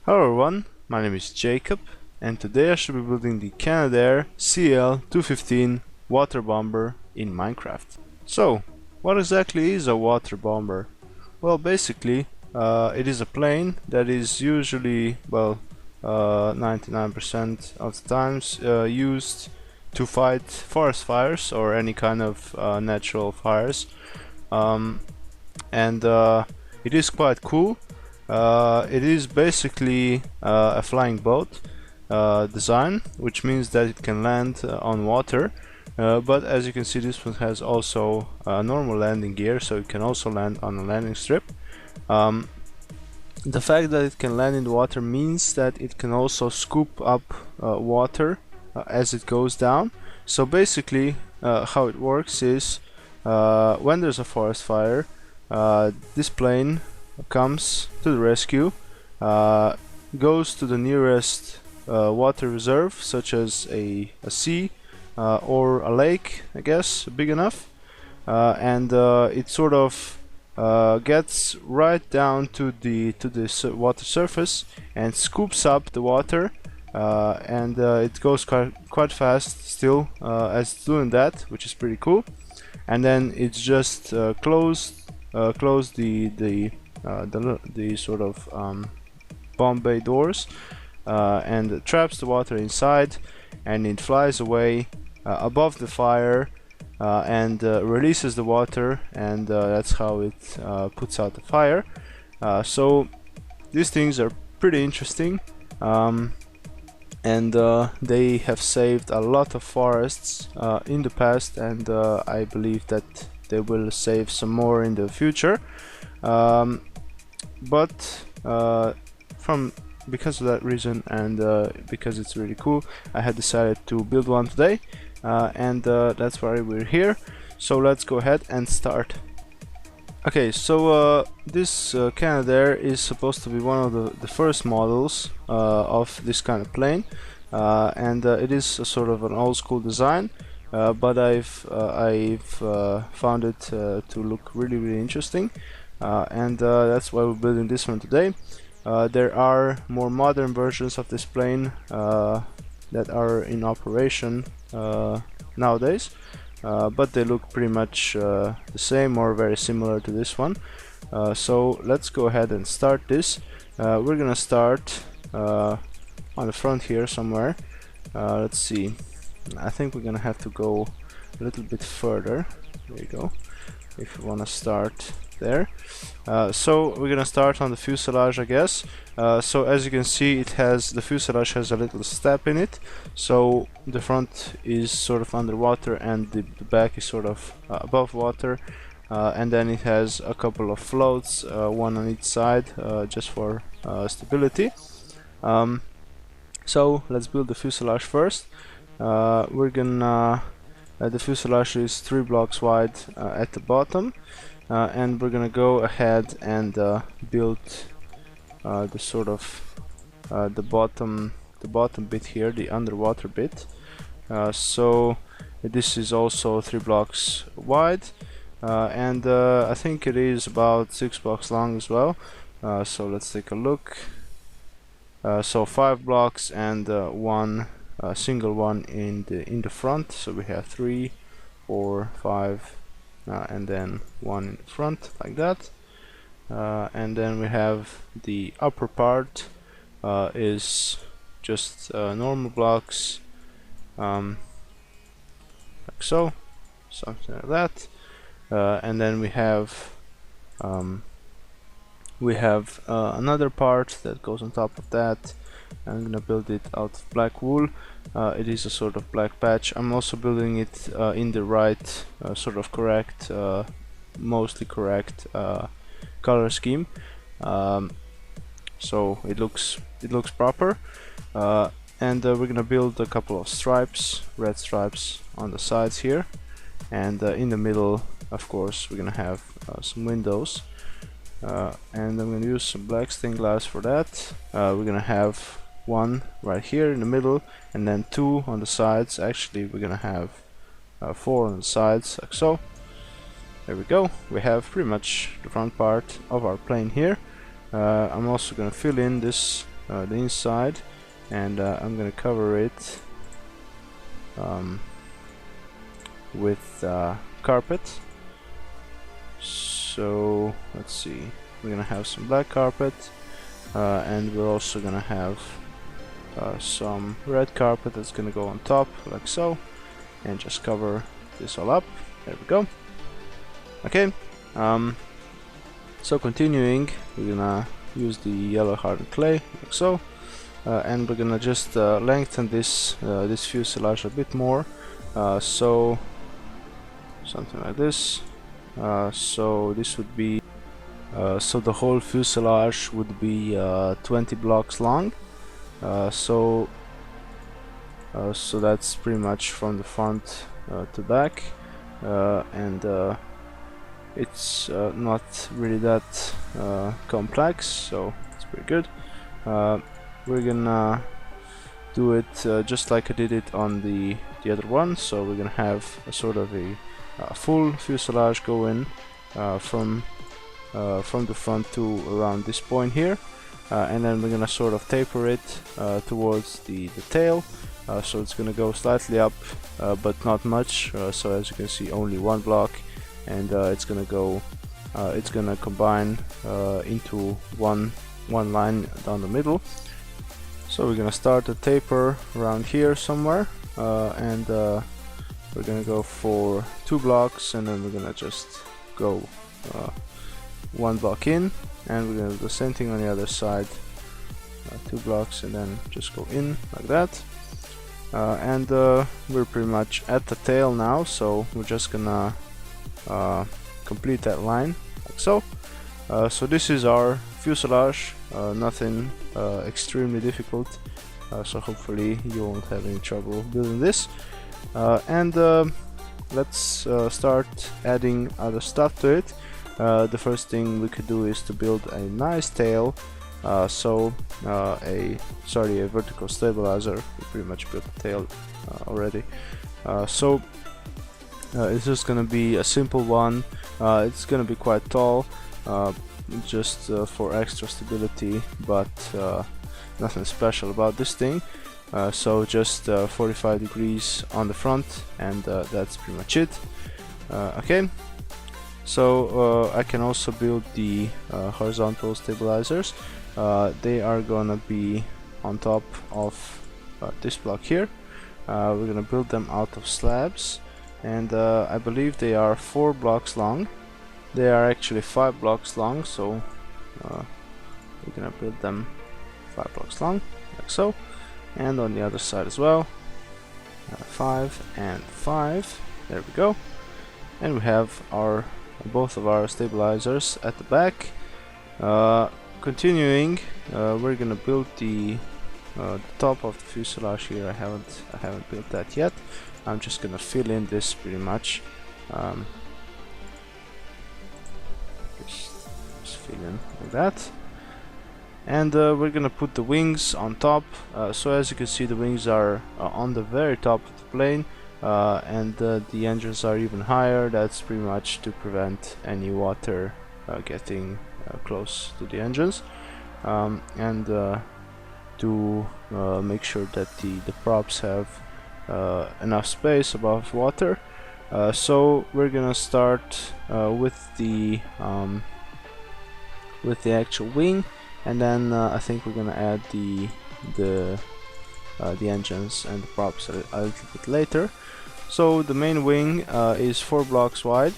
Hello everyone, my name is Jacob, and today I should be building the Canadair CL-215 water bomber in Minecraft. So, what exactly is a water bomber? Well, basically, it is a plane that is usually, 99% of the times used to fight forest fires or any kind of natural fires. And it is quite cool. It is basically a flying boat design, which means that it can land on water. But as you can see, this one has also normal landing gear, so it can also land on a landing strip. The fact that it can land in the water means that it can also scoop up water as it goes down. So basically, how it works is when there's a forest fire, this plane comes to the rescue, goes to the nearest water reserve, such as a sea or a lake, I guess, big enough, and it sort of gets right down to the water surface and scoops up the water, and it goes quite fast still as it's doing that, which is pretty cool. And then it's just close the sort of bomb bay doors, and traps the water inside, and it flies away above the fire and releases the water, and that's how it puts out the fire. So these things are pretty interesting, and they have saved a lot of forests in the past, and I believe that they will save some more in the future. But because of that reason, and because it's really cool, I had decided to build one today, and that's why we're here. So let's go ahead and start. Okay, so this Canadair is supposed to be one of the first models of this kind of plane, and it is a sort of an old school design, but I've found it to look really interesting, and that's why we're building this one today. There are more modern versions of this plane that are in operation nowadays, but they look pretty much the same or very similar to this one. So let's go ahead and start this. We're gonna start on the front here somewhere. Let's see, I think we're gonna have to go a little bit further. There you go, if you want to start there. So we're gonna start on the fuselage, I guess. So as you can see, the fuselage has a little step in it, so the front is sort of underwater and the back is sort of above water, and then it has a couple of floats, one on each side, just for stability. So let's build the fuselage first. We're gonna the fuselage is 3 blocks wide at the bottom, and we're gonna go ahead and build the sort of the bottom bit here, the underwater bit. So this is also 3 blocks wide, and I think it is about 6 blocks long as well. So let's take a look. So 5 blocks and one single one in the front. So we have 3, 4, 5. And then one in the front, like that, and then we have the upper part is just normal blocks, like so, something like that, and then we have another part that goes on top of that. I'm gonna build it out of black wool. It is a sort of black patch. I'm also building it in the right sort of correct, mostly correct color scheme, so it looks proper, and we're gonna build a couple of stripes, red stripes on the sides here, and in the middle, of course, we're gonna have some windows, and I'm gonna use some black stained glass for that. We're gonna have one right here in the middle, and then 2 on the sides. Actually, we're gonna have 4 on the sides, like so. There we go. We have pretty much the front part of our plane here. I'm also gonna fill in this the inside, and I'm gonna cover it with carpet. So let's see, we're gonna have some black carpet, and we're also gonna have some red carpet that's gonna go on top like so, and just cover this all up. There we go. Okay, so continuing, we're gonna use the yellow hardened clay like so, and we're gonna just lengthen this this fuselage a bit more, so something like this. So this would be so the whole fuselage would be 20 blocks long. So that's pretty much from the front to back, and it's not really that complex, so it's pretty good. We're gonna do it just like I did it on the other one. So we're gonna have a sort of a full fuselage going from the front to around this point here, and then we're gonna sort of taper it towards the tail, so it's gonna go slightly up, but not much, so as you can see only one block, and it's gonna combine into one line down the middle. So we're gonna start the taper around here somewhere, and we're gonna go for 2 blocks, and then we're gonna just go 1 block in, and we're gonna do the same thing on the other side, 2 blocks, and then just go in like that. And we're pretty much at the tail now, so we're just gonna complete that line like so. So this is our fuselage, nothing extremely difficult, so hopefully you won't have any trouble building this. And let's start adding other stuff to it. The first thing we could do is to build a nice tail, a vertical stabilizer. We pretty much built the tail already, so it's just gonna be a simple one. It's gonna be quite tall, just for extra stability, but nothing special about this thing. So just 45 degrees on the front, and that's pretty much it. Okay, so I can also build the horizontal stabilizers. They are gonna be on top of this block here. We're gonna build them out of slabs, and I believe they are 4 blocks long. They are actually 5 blocks long, so we're gonna build them 5 blocks long like so, and on the other side as well, 5 and 5. There we go, and we have our both of our stabilizers at the back. Continuing, we're gonna build the top of the fuselage here. I haven't built that yet. I'm just gonna fill in this pretty much. Just fill in like that, and we're gonna put the wings on top. So as you can see, the wings are on the very top of the plane, and the engines are even higher. That's pretty much to prevent any water getting close to the engines, and to make sure that the props have enough space above water. So we're gonna start with the actual wing, and then I think we're gonna add the engines and the props a little bit later. So the main wing is 4 blocks wide,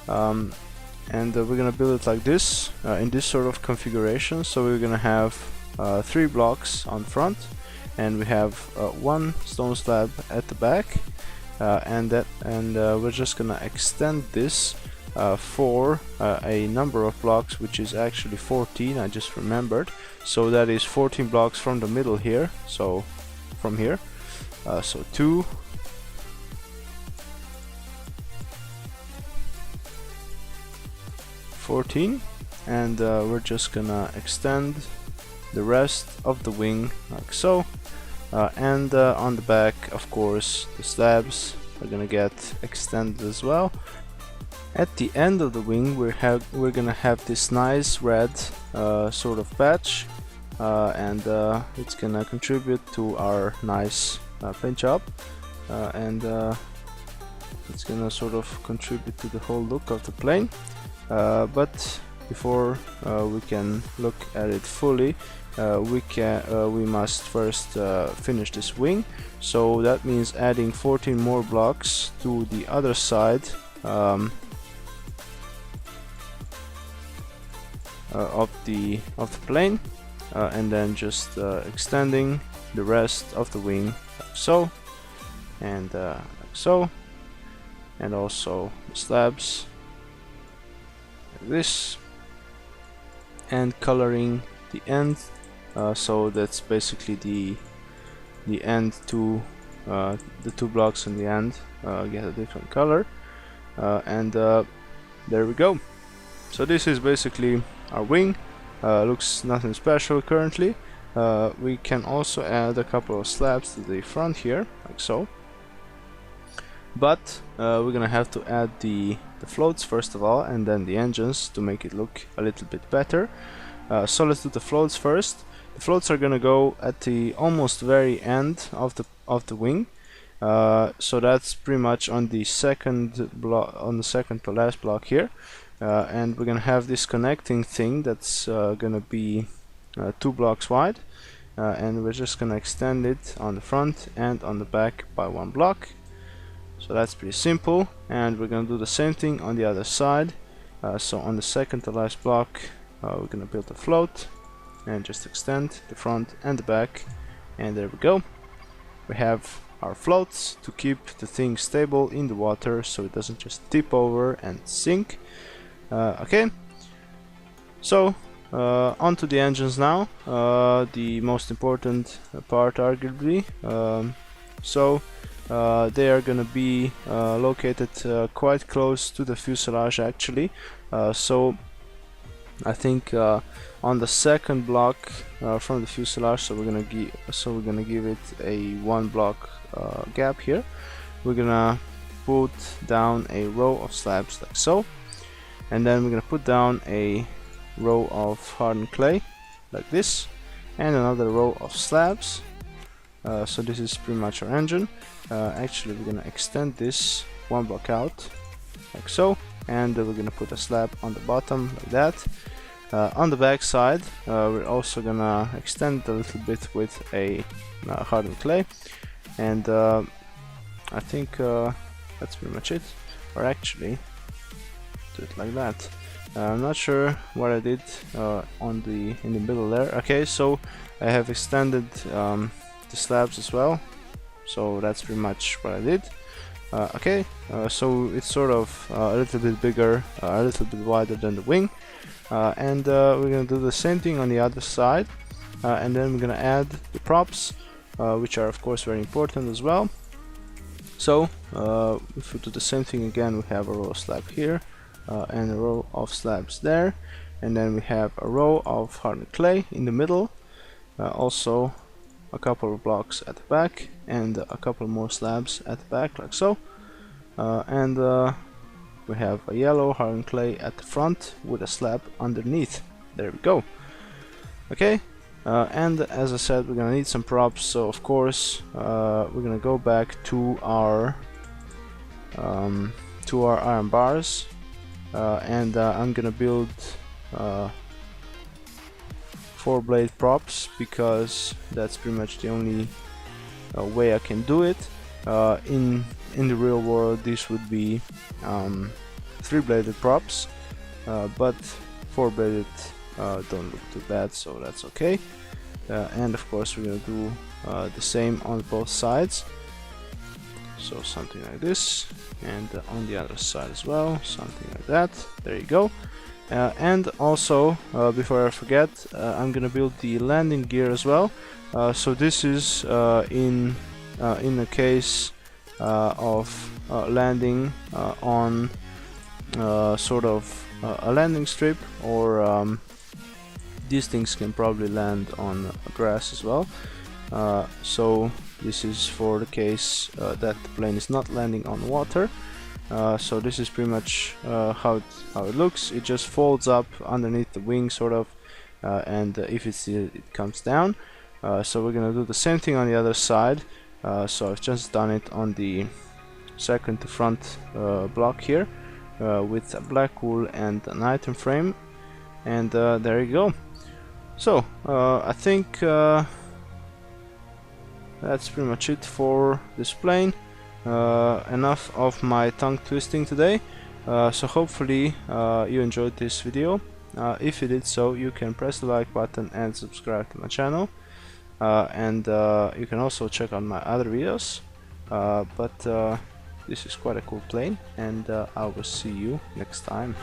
and we're gonna build it like this, in this sort of configuration. So we're gonna have 3 blocks on front, and we have 1 stone slab at the back, and we're just gonna extend this for a number of blocks, which is actually 14. I just remembered. So that is 14 blocks from the middle here. So from here, so 2, 14, and we're just gonna extend the rest of the wing like so, and on the back, of course, the slabs are gonna get extended as well. At the end of the wing, we're gonna have this nice red sort of patch, and it's gonna contribute to our nice paint job, and it's gonna sort of contribute to the whole look of the plane. But before we can look at it fully, we must first finish this wing. So that means adding 14 more blocks to the other side of the plane, and then just extending the rest of the wing like so, and like so, and also the slabs like this, and coloring the end, so that's basically the end to the two blocks in the end get a different color, and there we go. So this is basically our wing. Looks nothing special currently. We can also add a couple of slabs to the front here like so, but we're gonna have to add the floats first of all, and then the engines to make it look a little bit better. So let's do the floats first. The floats are gonna go at the almost very end of the wing, so that's pretty much on the second block, on the second to last block here, and we're gonna have this connecting thing that's gonna be 2 blocks wide, and we're just gonna extend it on the front and on the back by 1 block. So that's pretty simple, and we're gonna do the same thing on the other side. So on the second to last block, we're gonna build a float and just extend the front and the back, and there we go. We have our floats to keep the thing stable in the water so it doesn't just tip over and sink. Okay, so onto the engines now, the most important part arguably. They are gonna be located quite close to the fuselage actually, so I think on the second block from the fuselage, so we're gonna give it a 1 block gap here. We're gonna put down a row of slabs like so, and then we're gonna put down a row of hardened clay like this, and another row of slabs. So this is pretty much our engine. Actually, we're gonna extend this 1 block out like so, and we're gonna put a slab on the bottom like that. On the back side, we're also gonna extend a little bit with a hardened clay, and I think that's pretty much it. Or actually, do it like that. I'm not sure what I did in the middle there. Okay, so I have extended the slabs as well, so that's pretty much what I did. Okay, so it's sort of a little bit bigger, a little bit wider than the wing, and we're gonna do the same thing on the other side, and then we're gonna add the props, which are of course very important as well. So if we do the same thing again, we have a row of slab here, and a row of slabs there, and then we have a row of hardened clay in the middle, also a couple of blocks at the back, and a couple more slabs at the back like so, and we have a yellow hardened clay at the front with a slab underneath. There we go. Okay, and as I said, we're gonna need some props, so of course we're gonna go back to our iron bars, and I'm gonna build 4 blade props, because that's pretty much the only way I can do it. In the real world, this would be 3 bladed props, but 4 bladed don't look too bad, so that's okay. And of course, we're gonna do the same on both sides, so something like this, and on the other side as well, something like that. There you go. And also, before I forget, I'm gonna build the landing gear as well. So this is in the case of landing on sort of a landing strip, or these things can probably land on grass as well. So this is for the case that the plane is not landing on water. So this is pretty much how it looks. It just folds up underneath the wing, sort of, and if it comes down. So we're gonna do the same thing on the other side. So I've just done it on the second to front block here with a black wool and an item frame, and there you go. So I think that's pretty much it for this plane. Enough of my tongue twisting today. So hopefully you enjoyed this video. If you did so, you can press the like button and subscribe to my channel, and you can also check out my other videos, but this is quite a cool plane, and I will see you next time.